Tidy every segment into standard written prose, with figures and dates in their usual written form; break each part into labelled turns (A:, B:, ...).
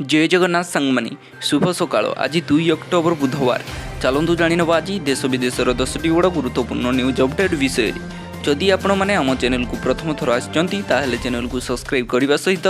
A: जय जगन्नाथ सांगमानी शुभ सकाळ। आज 2 अक्टोबर बुधवार। चलतु जाणीनवा आज देश विदेशर 10टी बड़ गुरुत्वपूर्ण न्यूज अपडेट विषय। जदि आपण मैंने आम चैनल को प्रथम थर आछंती ताहेले चैनल को सब्सक्राइब करने सहित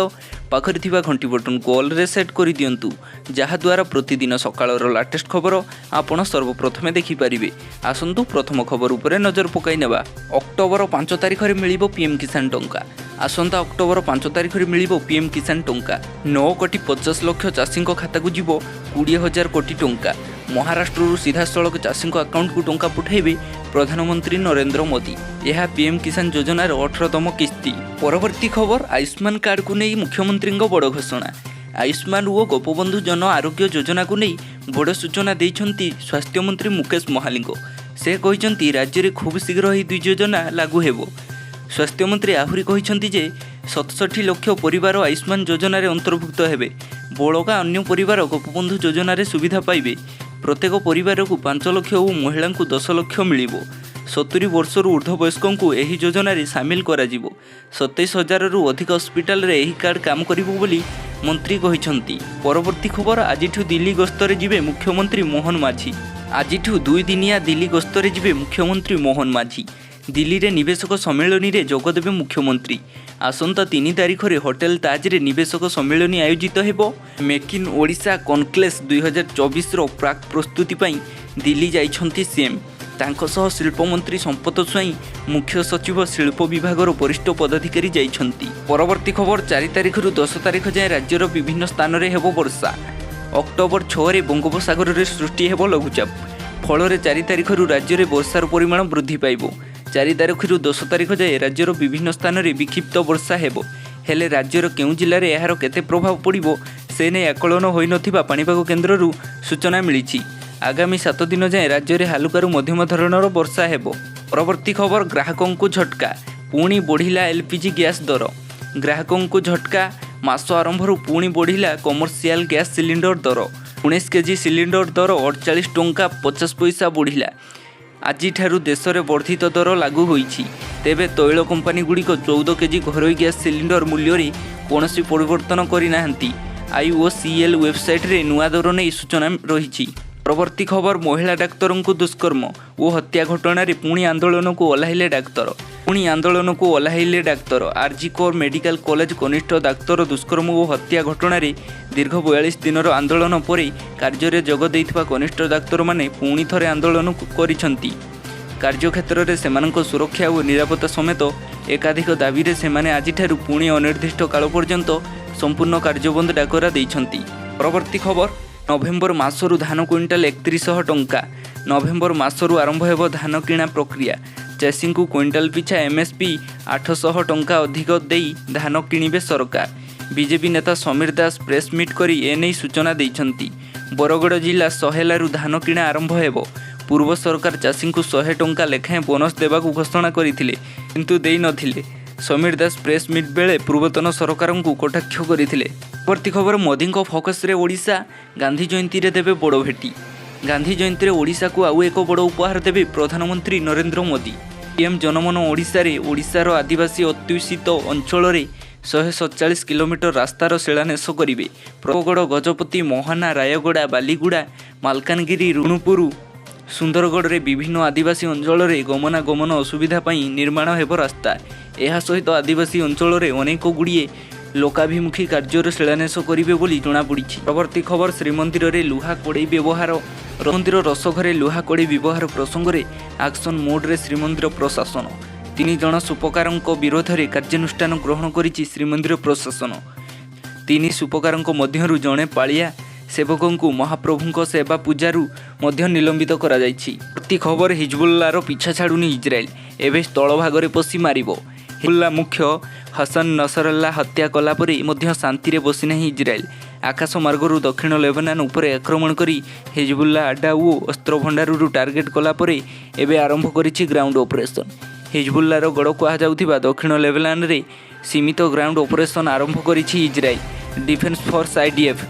A: पाखरे थिबा घंटी बटन को ऑल रे सेट कर दियंतु, जहाद्वारा प्रतिदिन सकाळर लाटेस्ट खबर आपण सर्वप्रथमे देखि पारिबे। आसंतु प्रथम खबर उपरे नजर पकाई नेबा। अक्टोबर 5 तारिख रे मिलिबो पीएम किसान टंका। आसंता अक्टोबर 5 तारिख रे मिलिबो पीएम किसान टंका। 9,50 लाख चाषी खाता को जीवो 20,000 कोटी टंका। महाराष्ट्र सीधासलख चाषी अकाउंट को टंका पठाइबे प्रधानमंत्री नरेंद्र मोदी। यह पीएम किसान योजनार 18तम किस्ती। परवर्ती खबर आयुष्मान कार्ड को नहीं मुख्यमंत्री बड़ घोषणा। आयुष्मान और गोपबंधु जन आरोग्य योजना को नहीं बड़ सूचना देइछंती स्वास्थ्य मंत्री मुकेश महालिंग। से कहिसंती राज्य में खूब शीघ्र ही दुई योजना लागू हेबो। स्वास्थ्य मंत्री आहुरी कहिसंती जे 67 लाख परिवार आयुष्मान योजन अंतर्भुक्त हेबे। बड़का अन्य परिवार गोपबंधु योजन सुविधा पाइबे। प्रत्येक परिवार को 5 लाख और महिला को 10 लाख मिलिबो। 70 वर्षर ऊर्ध्व वयस्कों को यह योजन सामिल करा जिवो। 27,000 रु अधिक हस्पिटाल रे यही कार्ड काम करिबो बोली मंत्री कहिसंती। परवर्ती खबर आज दिल्ली गस्तरे जिबे मुख्यमंत्री मोहन माझी। आज 2 दिनिया दिल्ली गस्तरे जिबे मुख्यमंत्री मोहन माझी। दिल्ली रे निवेशक सम्मेलन रे जोगदेवे मुख्यमंत्री। आसंता 3 तारिख रे होटेल ताज रे निवेशक सम्मेलन आयोजित हेबो। मेक इन ओडिशा कॉन्क्लेव 2024 रो प्राक प्रस्तुति पई दिल्ली जाइछंती सीएम। तांको सह शिल्प मंत्री संपत स्वाई, मुख्य सचिव शिल्प विभागर वरिष्ठ पदाधिकारी जाइछंती। परवर्ती खबर 4 तारिख रु 10 तारिख जाए राज्यर विभिन्न स्थान रे हेबो वर्षा। अक्टोबर 6 रे बंगोपसागर रे सृष्टि हेबो लघुचाप। फल 4 तारिख रु राज्य में वर्षार परिमाण वृद्धि पाइबो। 4 तारिख रु 10 तारिख जाए राज्यर विभिन्न स्थान में विक्षिप्त वर्षा हेबो। हेले राज्यर केउ जिल्ला रे एहार केते प्रभाव पड़िबो से नै आकलन होई नथिबा पाणीपाग केन्द्ररू सूचना मिलिछि। आगामी 7 दिन जाए राज्य में हालुकारु मध्यम धरणर वर्षा हेबो। परवर्ती खबर ग्राहकों को झटका। पुणी बढ़िला एलपीजी गैस दर। ग्राहकों को झटका। मास आरंभरू पुणी बढ़िला कमर्शियल गैस सिलिंडर दर। 19 केजी सिलिंडर दर 48 टंका 50 पैसा बढ़िला। आज देश में वर्धित दर लागू होईछि। तेबे तैल कंपानी गुड़िक 14 केजी घरोई गैस सिलिंडर मूल्य रे कोनोसी परिवर्तन करि नाहंती। IOCL वेबसाइट रे नुआ दर नै सूचना रहिछि। परवर्ती खबर महिला डाक्तरों को दुष्कर्म और हत्या घटना रे पुणी आंदोलन को ओह्लाइले doctor. R G Kar medical college कनिष्ठ डाक्तर दुष्कर्म और हत्या घटना रे दीर्घ 42 दिनर आंदोलन पर कार्य जोग देइथिबा कनिष्ठ डाक्तर माने पुणी थरे आंदोलन करिसंती। कार्यक्षेत्र में सेमानक सुरक्षा और निरापत्ता समेत एकाधिक दाबी रे सेमाने आजिठारु पुणी अनिर्दिष्ट काल पर्यंत संपूर्ण कार्यबंद डाकरा देइछंती। परवर्ती खबर नवेम्बर मासरू धान क्विंटाल 3100 टंका। नवेम्बर मासरू आरंभ हेब धान किणा प्रक्रिया। चाषी को क्विंटाल पिछा MSP 800 टंका अधिक देई धान किणिबे सरकार। बीजेपी नेता समीर दास प्रेस मीट करी एने सूचना देइछंती। बरगड़ जिला सहेलारू धान किणा आरंभ हेब। पूर्व सरकार चाषी को 100 टंका लेखाएं बोनस देवाकू घोषणा करथिले किंतु देई नथिले। समीर दास प्रेस मीट बेले पूर्वतन सरकार को कटाक्ष करथिले। परवर्ती खबर मोदी फोकस रे ओडिशा। गांधी जयंती रे देबे बड़ भेटी। गांधी जयंती रे ओडिशा को आउ एक बड़ उपहार देबे प्रधानमंत्री नरेंद्र मोदी। पीएम जनमन ओडिशा रे ओडिशार आदिवासी अत्युषित अंचल रे 147 किलोमीटर रास्तार शिलान्यास करिवे। प्रगड़ गजपति मोहना रायगड़ा बालीगुड़ा मालकानगिरी रुणुपुर सुंदरगढ़ रे विभिन्न आदिवासी अंचल रे गमनागमन असुविधा पई निर्माण हेब रास्ता। यह सहित आदिवासी अंचल रे अनेक गुड़िए लोकाभिमुखी कार्यर शिलान्यास करिवे बोली जଣାपड़ी। परवर्ती खबर श्रीमंदिर रे लुहा कड़े व्यवहार। मंदिर रसघरे लुहा कड़े व्यवहार प्रसंग में एक्शन मोड रे श्रीमंदिर प्रशासन। 3 जन सुपकारक विरोध में कार्यानुष्ठान ग्रहण करिछि श्रीमंदिर प्रशासन। 3 सुपकारक मध्यरु जणे पालिया सेवकों को महाप्रभु सेवा पूजारू मध्य निलंबित करा जाइछि। प्रति खबर हिजबुल्लार पीछा छाड़ुनी इजराइल एवं स्थल भागरे पशि मारिबो। हिजबुल्ला मुख्य हसन नसरल्ला हत्या कला परे मध्य शांति बसी नहीं इजराइल। आकाश मार्गरू दक्षिण लेबानन उपरे आक्रमण करी हिजबुल्ला अड्डा और अस्त्र भंडारू टार्गेट कला परे एबे आरंभ करिछि ग्राउंड ऑपरेशन। हिजबुल्लार गड़ कहुଥିବା दक्षिण लेबानन रे सीमित ग्राउंड ऑपरेशन आरंभ करिछि इजराइल। Defence force IDF